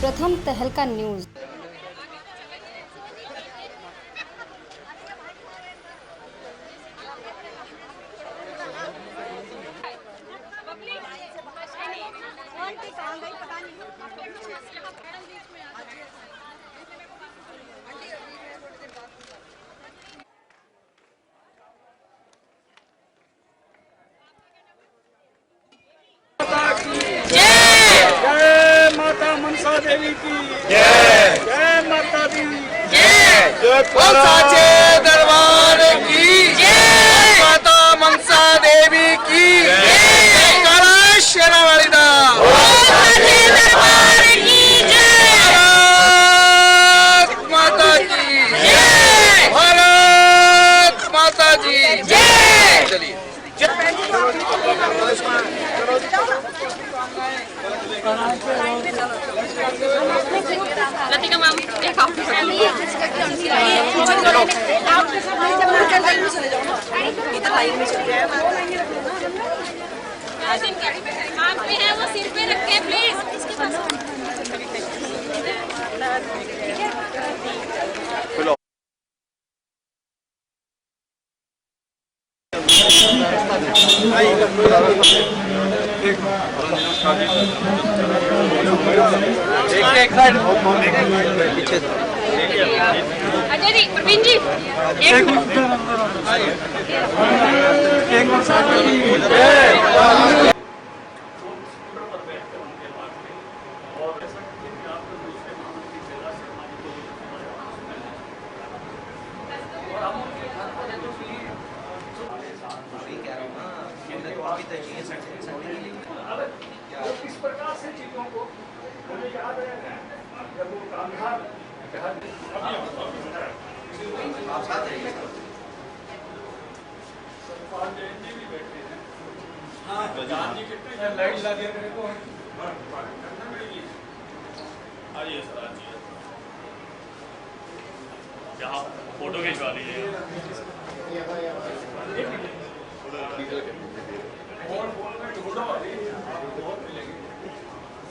सर्वप्रथम तहलका न्यूज। जय माता मनसा देवी की जय। जय माता दी जय। जय साचे दरबार की जय। माता मनसा देवी की जय। काला शेरावाली दा साचे दरबार की जय। भारत माता की जय। भारत माता की जय। चलिए लतिका मैम एक आप के साथ चले जाओ इधर लाइन में चले जाओ। हाथ पे है वो सिर पे रख के प्लीज इसके पास एक साइड पीछे अजय जी प्रवीण जी एक इस प्रकार से चीजों को मुझे याद है जब वो कांधार भी बैठे हैं। हाँ जी कितने लाइट लगे मेरे को आइए सर आइए यहाँ फोटो खिंचवा लीजिए।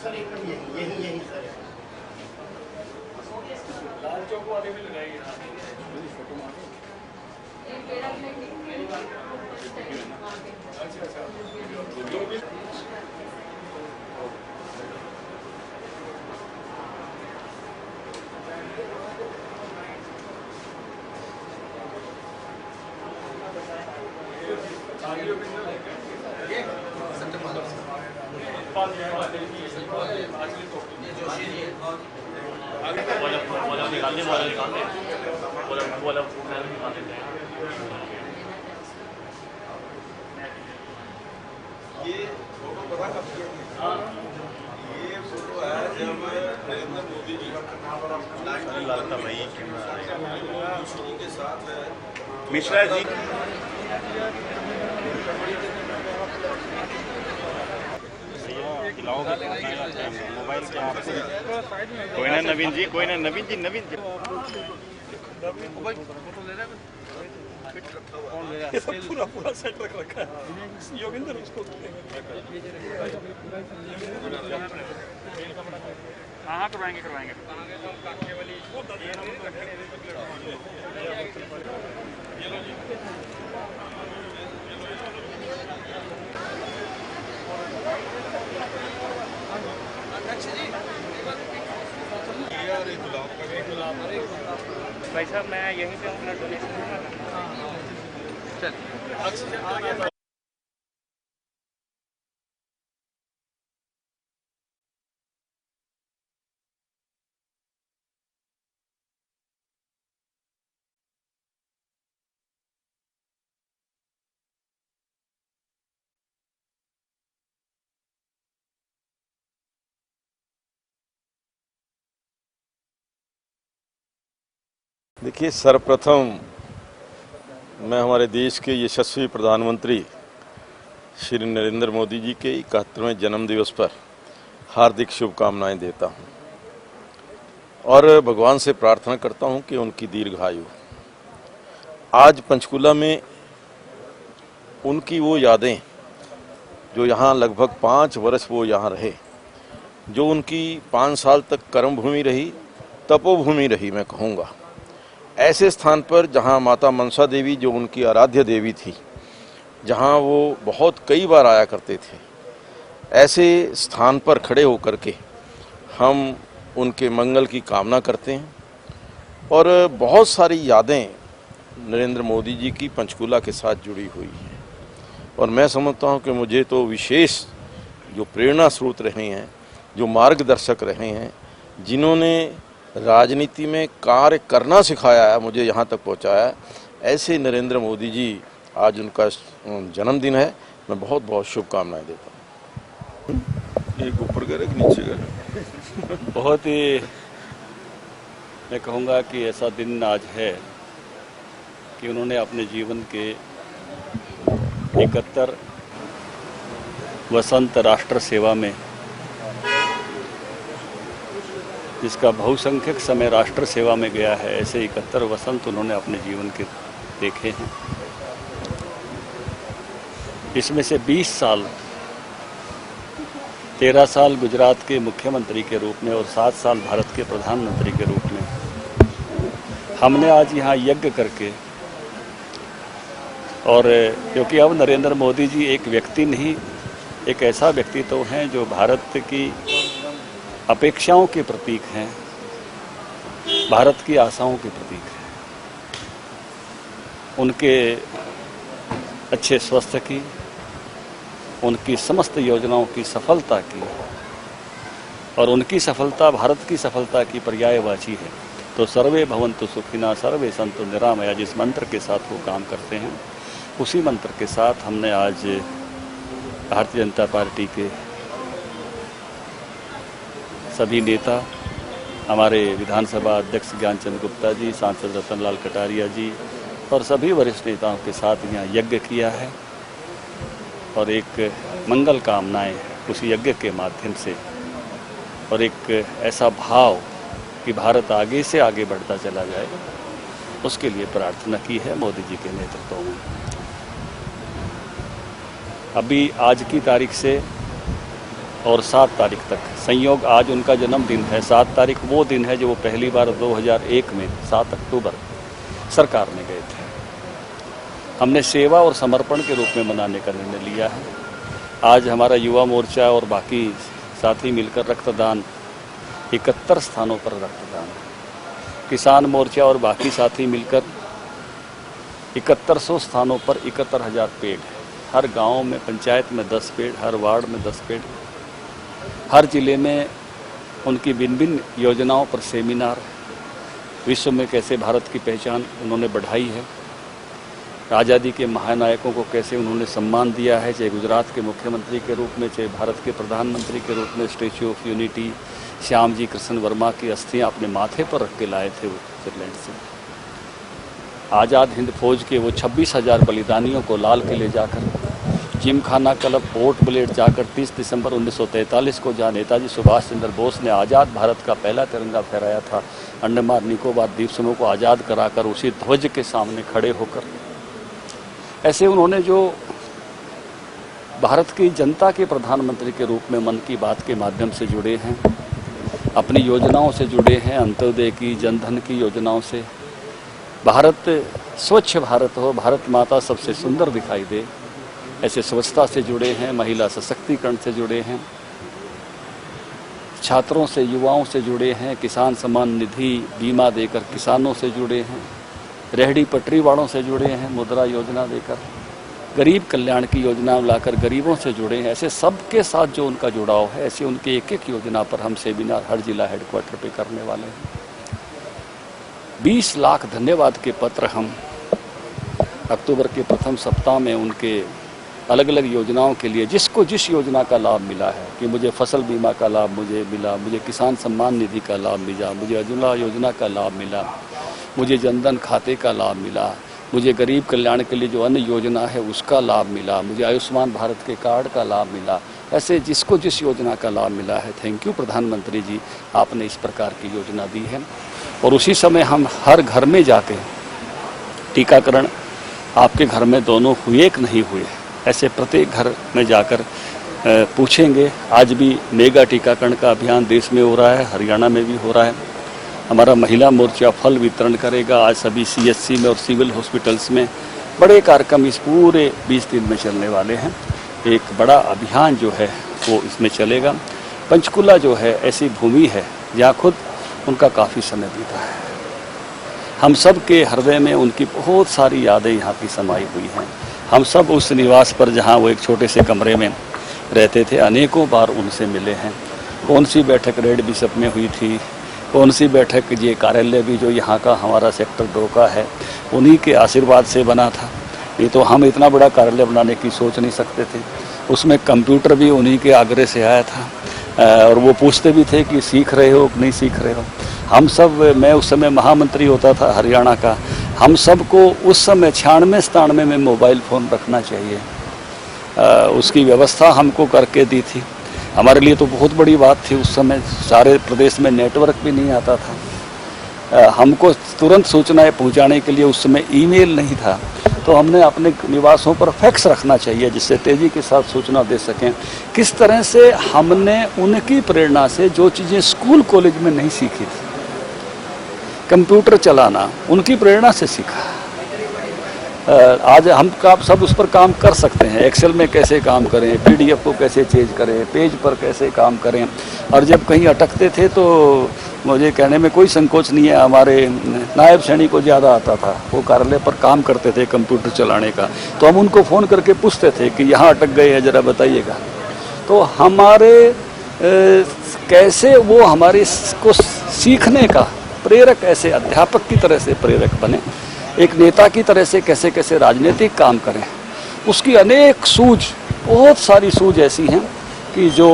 सर एकदम यही सर लाल चौक वाले भी लगाएंगे फोटो मांगे। ये फोटो पता कब की है? ये फोटो है जब नरेंद्र मोदी जी के साथ है मिश्रा जी मोबाइल क्या कोई ना नवीन जी नवीन जी पूरा सेट रख रखा है योगिंदर उसको हाँ करवाएंगे भाई साहब मैं यहीं से अपना डोनेशन चल देखिए, सर्वप्रथम मैं हमारे देश के यशस्वी प्रधानमंत्री श्री नरेंद्र मोदी जी के 71वें जन्मदिवस पर हार्दिक शुभकामनाएं देता हूं और भगवान से प्रार्थना करता हूं कि उनकी दीर्घायु। आज पंचकुला में उनकी वो यादें जो यहाँ लगभग 5 वर्ष वो यहाँ रहे, जो उनकी 5 साल तक कर्मभूमि रही, तपोभूमि रही मैं कहूँगा। ऐसे स्थान पर जहाँ माता मनसा देवी जो उनकी आराध्य देवी थी, जहाँ वो बहुत कई बार आया करते थे, ऐसे स्थान पर खड़े होकर के हम उनके मंगल की कामना करते हैं। और बहुत सारी यादें नरेंद्र मोदी जी की पंचकूला के साथ जुड़ी हुई हैं और मैं समझता हूं कि मुझे तो विशेष जो प्रेरणा स्रोत रहे हैं, जो मार्गदर्शक रहे हैं, जिन्होंने राजनीति में कार्य करना सिखाया है, मुझे यहाँ तक पहुँचाया है, ऐसे नरेंद्र मोदी जी, आज उनका जन्मदिन है। मैं बहुत बहुत शुभकामनाएं देता हूँ। एक ऊपर करे कि नीचे करे? बहुत ही मैं कहूँगा कि ऐसा दिन आज है कि उन्होंने अपने जीवन के 71 वसंत राष्ट्र सेवा में, जिसका बहुसंख्यक समय राष्ट्र सेवा में गया है, ऐसे 71 वसंत उन्होंने अपने जीवन के देखे हैं। इसमें से 20 साल, 13 साल गुजरात के मुख्यमंत्री के रूप में और 7 साल भारत के प्रधानमंत्री के रूप में हमने आज यहाँ यज्ञ करके, और क्योंकि अब नरेंद्र मोदी जी एक व्यक्ति नहीं, एक ऐसा व्यक्तित्व हैं जो भारत की अपेक्षाओं के प्रतीक हैं, भारत की आशाओं के प्रतीक हैं। उनके अच्छे स्वास्थ्य की, उनकी समस्त योजनाओं की सफलता की, और उनकी सफलता भारत की सफलता की पर्यायवाची है। तो सर्वे भवन्तु सुखिनः सर्वे सन्तु निरामया, जिस मंत्र के साथ वो काम करते हैं, उसी मंत्र के साथ हमने आज भारतीय जनता पार्टी के सभी नेता, हमारे विधानसभा अध्यक्ष ज्ञानचंद गुप्ता जी, सांसद रतनलाल कटारिया जी और सभी वरिष्ठ नेताओं के साथ यहाँ यज्ञ किया है और एक मंगल कामनाएं उस यज्ञ के माध्यम से, और एक ऐसा भाव कि भारत आगे से आगे बढ़ता चला जाए, उसके लिए प्रार्थना की है मोदी जी के नेतृत्व में। अभी आज की तारीख से और 7 तारीख तक, संयोग आज उनका जन्मदिन है, 7 तारीख वो दिन है जो वो पहली बार 2001 में 7 अक्टूबर सरकार में गए थे। हमने सेवा और समर्पण के रूप में मनाने का निर्णय लिया है। आज हमारा युवा मोर्चा और बाकी साथी मिलकर रक्तदान, 71 स्थानों पर रक्तदान, किसान मोर्चा और बाकी साथी मिलकर 7100 स्थानों पर 71,000 पेड़, हर गांव में, पंचायत में 10 पेड़, हर वार्ड में 10 पेड़, हर जिले में उनकी भिन्न भिन्न योजनाओं पर सेमिनार, विश्व में कैसे भारत की पहचान उन्होंने बढ़ाई है, आज़ादी के महानायकों को कैसे उन्होंने सम्मान दिया है, चाहे गुजरात के मुख्यमंत्री के रूप में, चाहे भारत के प्रधानमंत्री के रूप में statue of unity, Shyam ji Krishna Verma की अस्थियां अपने माथे पर रख के लाए थे स्विट्जरलैंड से। आज़ाद हिंद फौज के वो 26,000 बलिदानियों को लाल किले जाकर, जिमखाना क्लब, पोर्ट ब्लेयर जाकर 30 दिसंबर 1943 को जहाँ नेताजी सुभाष चंद्र बोस ने आज़ाद भारत का पहला तिरंगा फहराया था, अंडमान निकोबार द्वीप समूह को आज़ाद कराकर उसी ध्वज के सामने खड़े होकर, ऐसे उन्होंने जो भारत की जनता के प्रधानमंत्री के रूप में मन की बात के माध्यम से जुड़े हैं, अपनी योजनाओं से जुड़े हैं, अंत्योदय की, जनधन की योजनाओं से, भारत स्वच्छ भारत हो, भारत माता सबसे सुंदर दिखाई दे, ऐसे स्वच्छता से जुड़े हैं, महिला सशक्तिकरण से जुड़े हैं, छात्रों से, युवाओं से जुड़े हैं, किसान सम्मान निधि बीमा देकर किसानों से जुड़े हैं, रेहड़ी पटरी वालों से जुड़े हैं, मुद्रा योजना देकर, गरीब कल्याण की योजना लाकर गरीबों से जुड़े हैं। ऐसे सबके साथ जो उनका जुड़ाव है, ऐसे उनके एक एक योजना पर हम सेमिनार हर जिला हेडक्वार्टर पे करने वाले हैं। 20 लाख धन्यवाद के पत्र हम अक्टूबर के प्रथम सप्ताह में उनके अलग अलग योजनाओं के लिए, जिसको जिस योजना का लाभ मिला है, कि मुझे फसल बीमा का लाभ मुझे मिला, मुझे किसान सम्मान निधि का लाभ मिला, मुझे उज्ज्वला योजना का लाभ मिला, मुझे जनधन खाते का लाभ मिला, मुझे गरीब कल्याण के लिए जो अन्य योजना है उसका लाभ मिला, मुझे आयुष्मान भारत के कार्ड का लाभ मिला, ऐसे जिसको जिस योजना का लाभ मिला है, थैंक यू प्रधानमंत्री जी, आपने इस प्रकार की योजना दी है। और उसी समय हम हर घर में जाके टीकाकरण, आपके घर में दोनों हुए कि नहीं हुए, ऐसे प्रत्येक घर में जाकर पूछेंगे। आज भी मेगा टीकाकरण का अभियान देश में हो रहा है, हरियाणा में भी हो रहा है। हमारा महिला मोर्चा फल वितरण करेगा आज सभी CHC में और सिविल हॉस्पिटल्स में। बड़े कार्यक्रम इस पूरे 20 दिन में चलने वाले हैं। एक बड़ा अभियान जो है वो इसमें चलेगा। पंचकुला जो है ऐसी भूमि है जहाँ खुद उनका काफ़ी समय बीता है। हम सब के हृदय में उनकी बहुत सारी यादें यहाँ की समाई हुई हैं। हम सब उस निवास पर जहाँ वो एक छोटे से कमरे में रहते थे अनेकों बार उनसे मिले हैं। कौन सी बैठक रेड बिशप में हुई थी, कौन सी बैठक ये कार्यालय भी जो यहाँ का हमारा सेक्टर 2 का है उन्हीं के आशीर्वाद से बना था। ये तो हम इतना बड़ा कार्यालय बनाने की सोच नहीं सकते थे। उसमें कंप्यूटर भी उन्हीं के आग्रह से आया था और वो पूछते भी थे कि सीख रहे हो कि नहीं सीख रहे हो। हम सब, मैं उस समय महामंत्री होता था हरियाणा का, हम सब को उस समय 96-97 में मोबाइल फ़ोन रखना चाहिए, उसकी व्यवस्था हमको करके दी थी। हमारे लिए तो बहुत बड़ी बात थी। उस समय सारे प्रदेश में नेटवर्क भी नहीं आता था। हमको तुरंत सूचनाएं पहुंचाने के लिए उस समय ईमेल नहीं था, तो हमने अपने निवासों पर फैक्स रखना चाहिए जिससे तेज़ी के साथ सूचना दे सकें। किस तरह से हमने उनकी प्रेरणा से जो चीज़ें स्कूल कॉलेज में नहीं सीखी थी, कंप्यूटर चलाना उनकी प्रेरणा से सीखा। आज हम सब उस पर काम कर सकते हैं। एक्सेल में कैसे काम करें, PDF को कैसे चेंज करें, पेज पर कैसे काम करें। और जब कहीं अटकते थे तो मुझे कहने में कोई संकोच नहीं है, हमारे नायब सैनिक को ज़्यादा आता था, वो कार्यालय पर काम करते थे कंप्यूटर चलाने का, तो हम उनको फ़ोन करके पूछते थे कि यहाँ अटक गए हैं, ज़रा बताइएगा। तो हमारे कैसे वो हमारे को सीखने का प्रेरक, ऐसे अध्यापक की तरह से प्रेरक बने, एक नेता की तरह से कैसे कैसे राजनीतिक काम करें, उसकी अनेक सूझ, बहुत सारी सूझ ऐसी हैं कि जो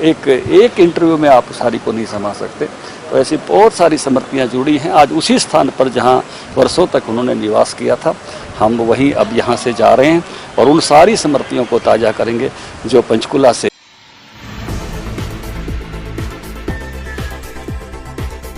एक इंटरव्यू में आप सारी को नहीं समा सकते। तो ऐसी बहुत सारी स्मृतियाँ जुड़ी हैं। आज उसी स्थान पर जहाँ वर्षों तक उन्होंने निवास किया था, हम वहीं अब यहाँ से जा रहे हैं और उन सारी स्मृतियों को ताज़ा करेंगे जो पंचकुला से